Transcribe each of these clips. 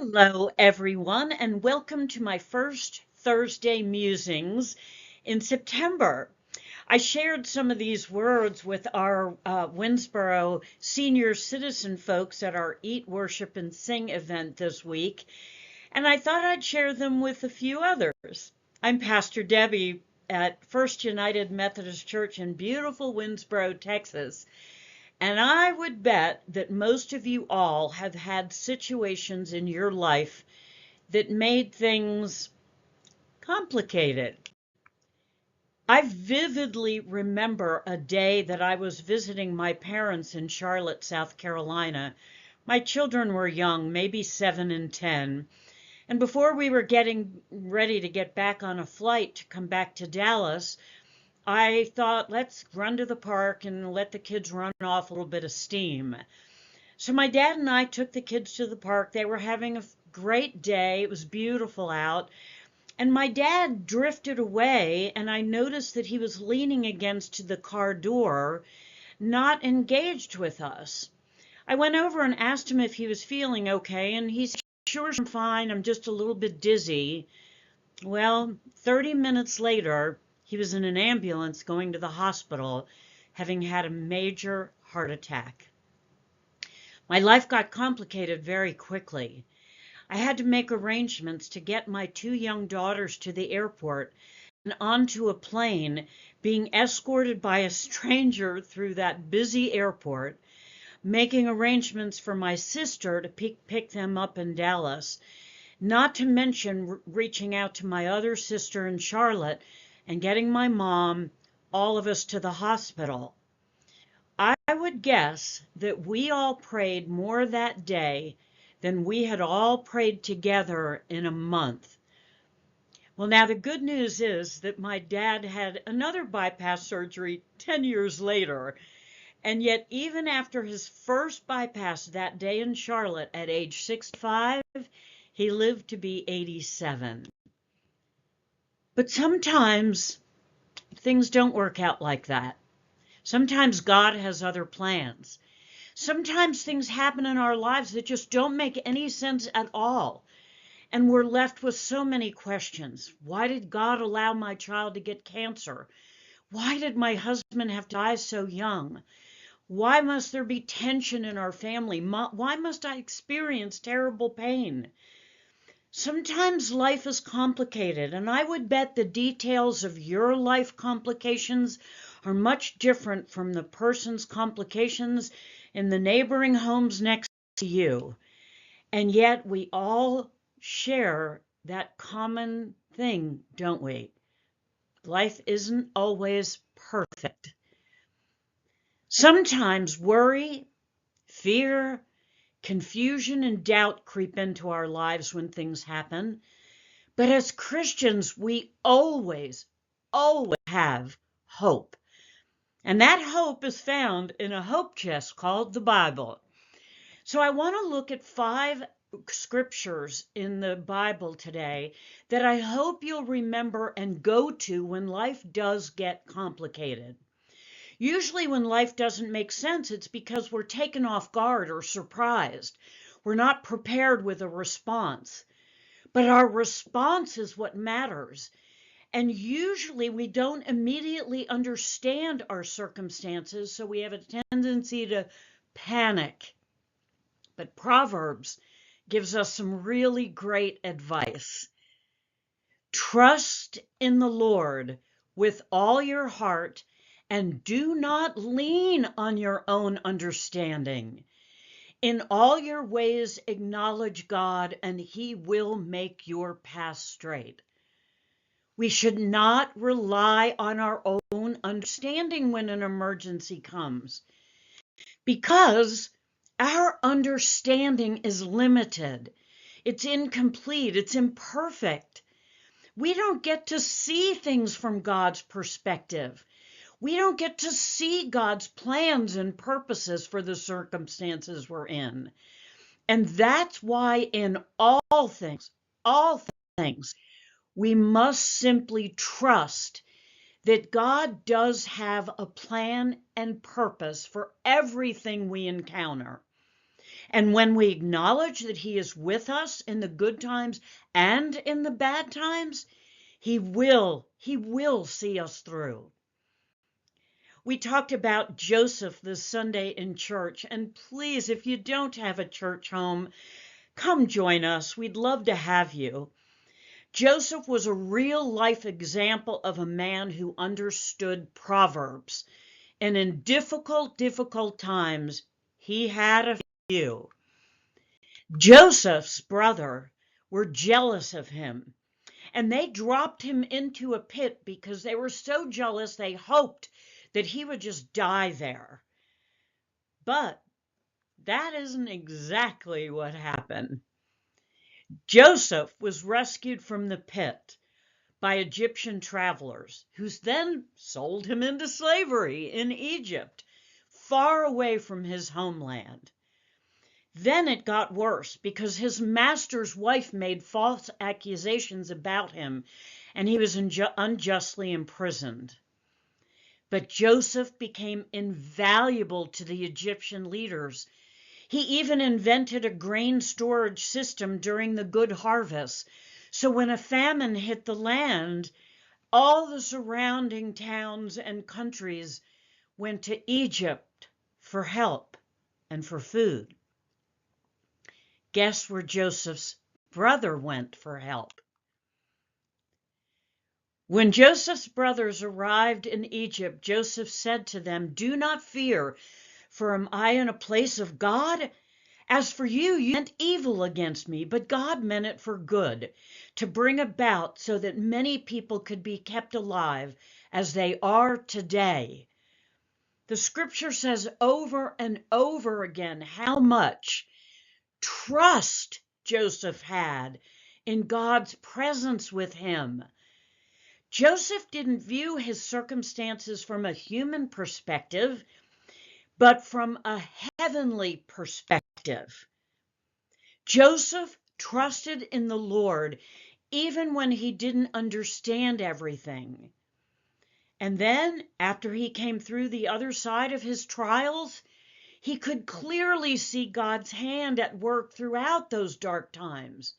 Hello, everyone, and welcome to my first Thursday musings in September. I shared some of these words with our Winsboro senior citizen folks at our Eat, Worship, and Sing event this week, and I thought I'd share them with a few others. I'm Pastor Debbie at First United Methodist Church in beautiful Winsboro, Texas. And I would bet that most of you all have had situations in your life that made things complicated. I vividly remember a day that I was visiting my parents in Charlotte, South Carolina. My children were young, maybe 7 and 10. And before we were getting ready to get back on a flight to come back to Dallas, I thought, let's run to the park and let the kids run off a little bit of steam. So my dad and I took the kids to the park. They were having a great day. It was beautiful out. And my dad drifted away, and I noticed that he was leaning against the car door, not engaged with us. I went over and asked him if he was feeling okay, and he said, "Sure, I'm fine. I'm just a little bit dizzy." Well, 30 minutes later, he was in an ambulance going to the hospital, having had a major heart attack. My life got complicated very quickly. I had to make arrangements to get my two young daughters to the airport and onto a plane, being escorted by a stranger through that busy airport, making arrangements for my sister to pick them up in Dallas, not to mention reaching out to my other sister in Charlotte and getting my mom, all of us, to the hospital. I would guess that we all prayed more that day than we had all prayed together in a month. Well, now the good news is that my dad had another bypass surgery 10 years later, and yet even after his first bypass that day in Charlotte at age 65, he lived to be 87. But sometimes things don't work out like that. Sometimes God has other plans. Sometimes things happen in our lives that just don't make any sense at all. And we're left with so many questions. Why did God allow my child to get cancer? Why did my husband have to die so young? Why must there be tension in our family? Why must I experience terrible pain? Sometimes life is complicated, and I would bet the details of your life complications are much different from the person's complications in the neighboring homes next to you. And yet we all share that common thing, don't we? Life isn't always perfect. Sometimes worry, fear, confusion, and doubt creep into our lives when things happen. But as Christians, we always have hope. And that hope is found in a hope chest called the Bible. So I want to look at 5 scriptures in the Bible today that I hope you'll remember and go to when life does get complicated. Usually when life doesn't make sense, it's because we're taken off guard or surprised. We're not prepared with a response. But our response is what matters. And usually we don't immediately understand our circumstances, so we have a tendency to panic. But Proverbs gives us some really great advice. Trust in the Lord with all your heart and do not lean on your own understanding. In all your ways acknowledge God, and he will make your path straight. We should not rely on our own understanding when an emergency comes, because our understanding is limited. It's incomplete. It's imperfect. We don't get to see things from God's perspective. We don't get to see God's plans and purposes for the circumstances we're in. And that's why in all things, we must simply trust that God does have a plan and purpose for everything we encounter. And when we acknowledge that he is with us in the good times and in the bad times, he will see us through. We talked about Joseph this Sunday in church, and please, if you don't have a church home, come join us. We'd love to have you. Joseph was a real life example of a man who understood Proverbs, and in difficult times, he had a few. Joseph's brother were jealous of him, and they dropped him into a pit because they were so jealous they hoped that he would just die there. But that isn't exactly what happened. Joseph was rescued from the pit by Egyptian travelers, who then sold him into slavery in Egypt, far away from his homeland. Then it got worse because his master's wife made false accusations about him, and he was unjustly imprisoned. But Joseph became invaluable to the Egyptian leaders. He even invented a grain storage system during the good harvest. So when a famine hit the land, all the surrounding towns and countries went to Egypt for help and for food. Guess where Joseph's brother went for help? When Joseph's brothers arrived in Egypt, Joseph said to them, "Do not fear, for am I in a place of God? As for you, you meant evil against me, but God meant it for good, to bring about so that many people could be kept alive as they are today." The scripture says over and over again how much trust Joseph had in God's presence with him. Joseph didn't view his circumstances from a human perspective, but from a heavenly perspective. Joseph trusted in the Lord even when he didn't understand everything. And then, after he came through the other side of his trials, he could clearly see God's hand at work throughout those dark times.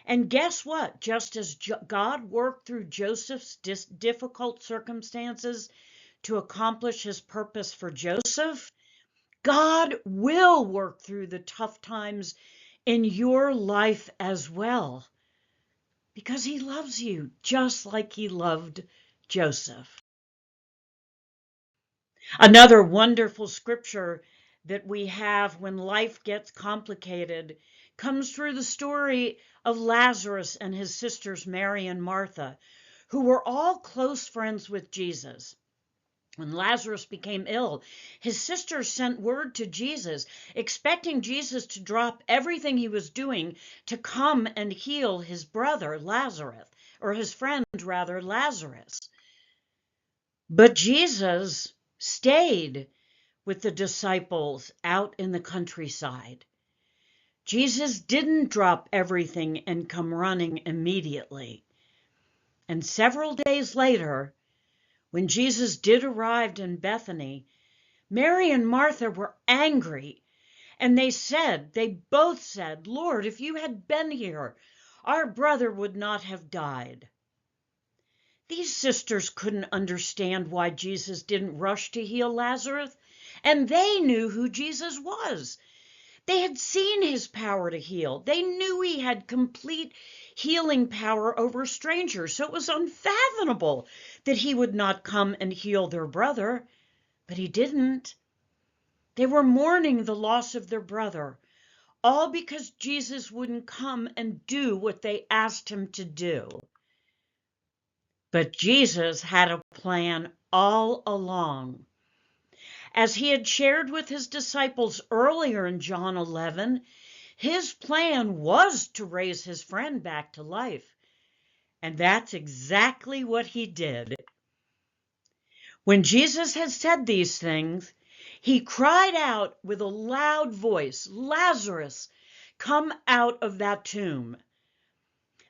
And guess what? Just as God worked through Joseph's difficult circumstances to accomplish his purpose for Joseph, God will work through the tough times in your life as well, because he loves you just like he loved Joseph. Another wonderful scripture that we have when life gets complicated comes through the story of Lazarus and his sisters Mary and Martha, who were all close friends with Jesus. When Lazarus became ill, his sisters sent word to Jesus, expecting Jesus to drop everything he was doing to come and heal his brother Lazarus, or his friend rather, Lazarus. But Jesus stayed with the disciples out in the countryside. Jesus didn't drop everything and come running immediately. And several days later, when Jesus did arrive in Bethany, Mary and Martha were angry, and they both said, "Lord, if you had been here, our brother would not have died." These sisters couldn't understand why Jesus didn't rush to heal Lazarus, and they knew who Jesus was. They had seen his power to heal. They knew he had complete healing power over strangers, so it was unfathomable that he would not come and heal their brother, but he didn't. They were mourning the loss of their brother, all because Jesus wouldn't come and do what they asked him to do. But Jesus had a plan all along. As he had shared with his disciples earlier in John 11, his plan was to raise his friend back to life. And that's exactly what he did. When Jesus had said these things, he cried out with a loud voice, "Lazarus, come out of that tomb."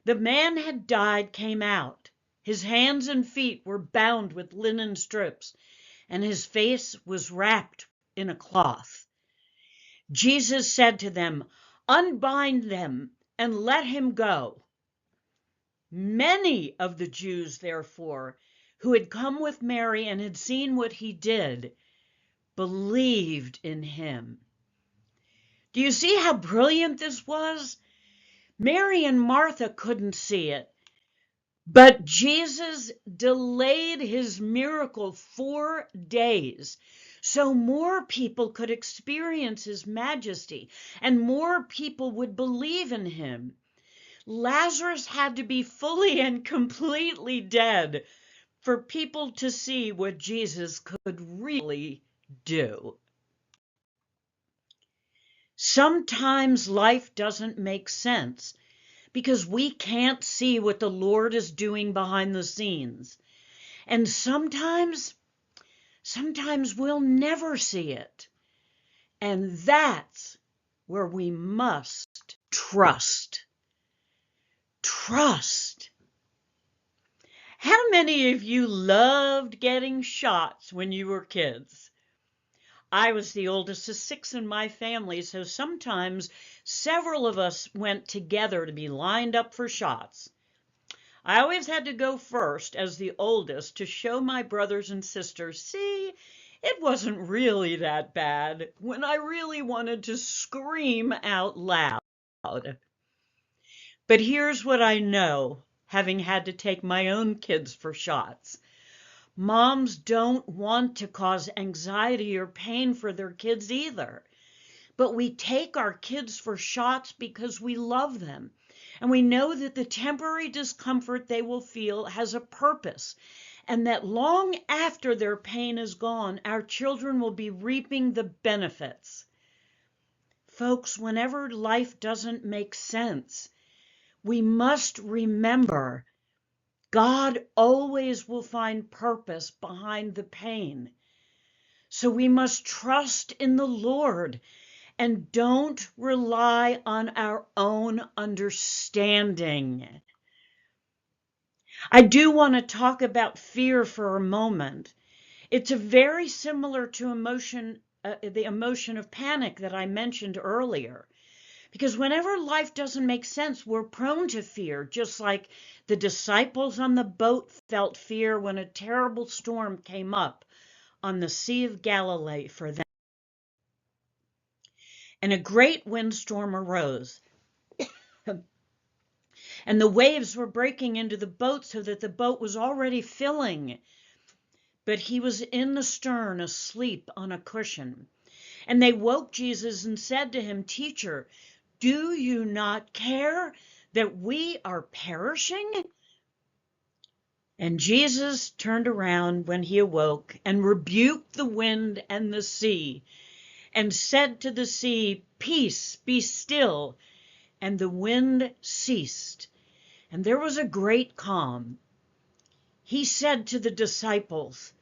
The man had died, came out. His hands and feet were bound with linen strips, and his face was wrapped in a cloth. Jesus said to them, "Unbind them and let him go." Many of the Jews, therefore, who had come with Mary and had seen what he did, believed in him. Do you see how brilliant this was? Mary and Martha couldn't see it, but Jesus delayed his miracle 4 days so more people could experience his majesty and more people would believe in him. Lazarus had to be fully and completely dead for people to see what Jesus could really do. Sometimes life doesn't make sense because we can't see what the Lord is doing behind the scenes. And sometimes we'll never see it. And that's where we must trust. Trust. How many of you loved getting shots when you were kids? I was the oldest of 6 in my family, so sometimes several of us went together to be lined up for shots. I always had to go first as the oldest to show my brothers and sisters, see, it wasn't really that bad when I really wanted to scream out loud. But here's what I know, having had to take my own kids for shots. Moms don't want to cause anxiety or pain for their kids either. But we take our kids for shots because we love them. And we know that the temporary discomfort they will feel has a purpose. And that long after their pain is gone, our children will be reaping the benefits. Folks, whenever life doesn't make sense, we must remember God always will find purpose behind the pain. So we must trust in the Lord and don't rely on our own understanding. I do want to talk about fear for a moment. It's a very similar to the emotion of panic that I mentioned earlier. Because whenever life doesn't make sense, we're prone to fear, just like the disciples on the boat felt fear when a terrible storm came up on the Sea of Galilee for them. And a great windstorm arose, and the waves were breaking into the boat so that the boat was already filling. But he was in the stern, asleep on a cushion. And they woke Jesus and said to him, "Teacher, do you not care that we are perishing?" And Jesus turned around when he awoke and rebuked the wind and the sea and said to the sea, "Peace, be still." And the wind ceased, and there was a great calm. He said to the disciples,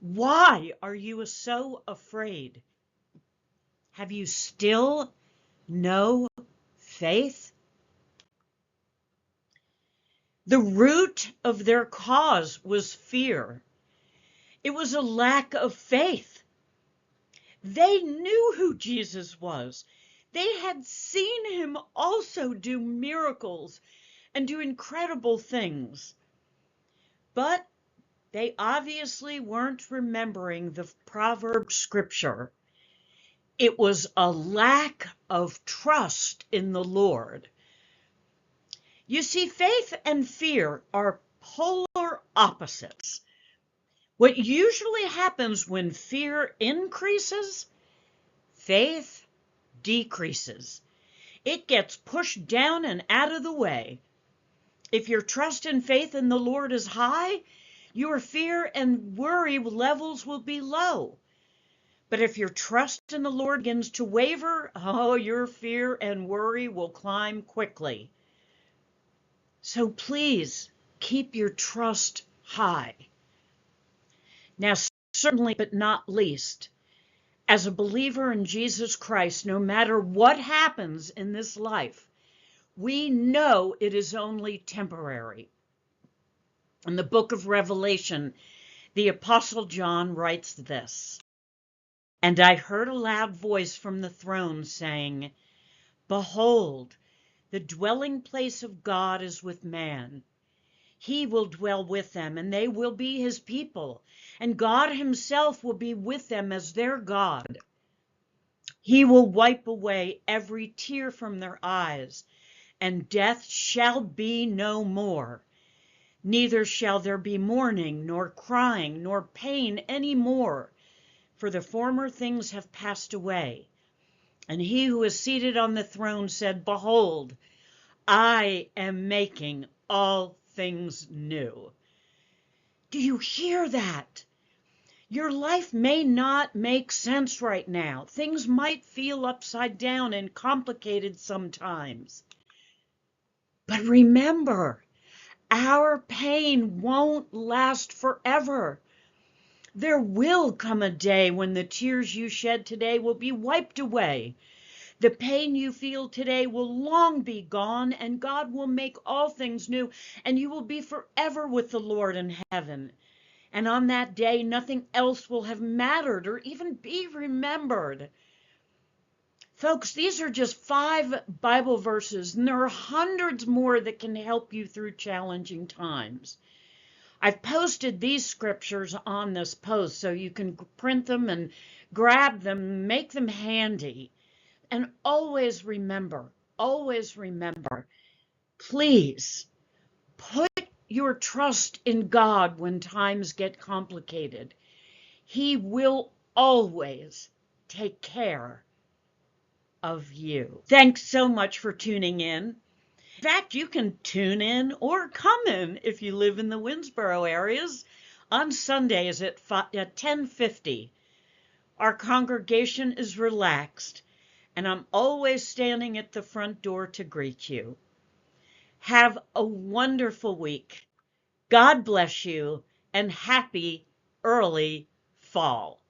"Why are you so afraid? Have you still no faith?" The root of their cause was fear. It was a lack of faith. They knew who Jesus was. They had seen him also do miracles and do incredible things. But they obviously weren't remembering the proverb scripture. It was a lack of trust in the Lord. You see, faith and fear are polar opposites. What usually happens when fear increases, faith decreases. It gets pushed down and out of the way. If your trust and faith in the Lord is high, your fear and worry levels will be low. But if your trust in the Lord begins to waver, your fear and worry will climb quickly. So please keep your trust high. Now, certainly, but not least, as a believer in Jesus Christ, no matter what happens in this life, we know it is only temporary. In the book of Revelation, the Apostle John writes this: And I heard a loud voice from the throne saying, "Behold, the dwelling place of God is with man. He will dwell with them, and they will be his people, and God himself will be with them as their God. He will wipe away every tear from their eyes, and death shall be no more. Neither shall there be mourning, nor crying, nor pain any more, for the former things have passed away." And he who is seated on the throne said, "Behold, I am making all things new." Do you hear that? Your life may not make sense right now. Things might feel upside down and complicated sometimes. But remember, our pain won't last forever. There will come a day when the tears you shed today will be wiped away. The pain you feel today will long be gone, and God will make all things new, and you will be forever with the Lord in heaven. And on that day, nothing else will have mattered or even be remembered. Folks, these are just 5 Bible verses, and there are hundreds more that can help you through challenging times. I've posted these scriptures on this post so you can print them and grab them, make them handy. And always remember, please put your trust in God when times get complicated. He will always take care of you. Thanks so much for tuning in. In fact, you can tune in or come in if you live in the Winnsboro areas on Sundays at 10:50. Our congregation is relaxed, and I'm always standing at the front door to greet you. Have a wonderful week. God bless you, and happy early fall.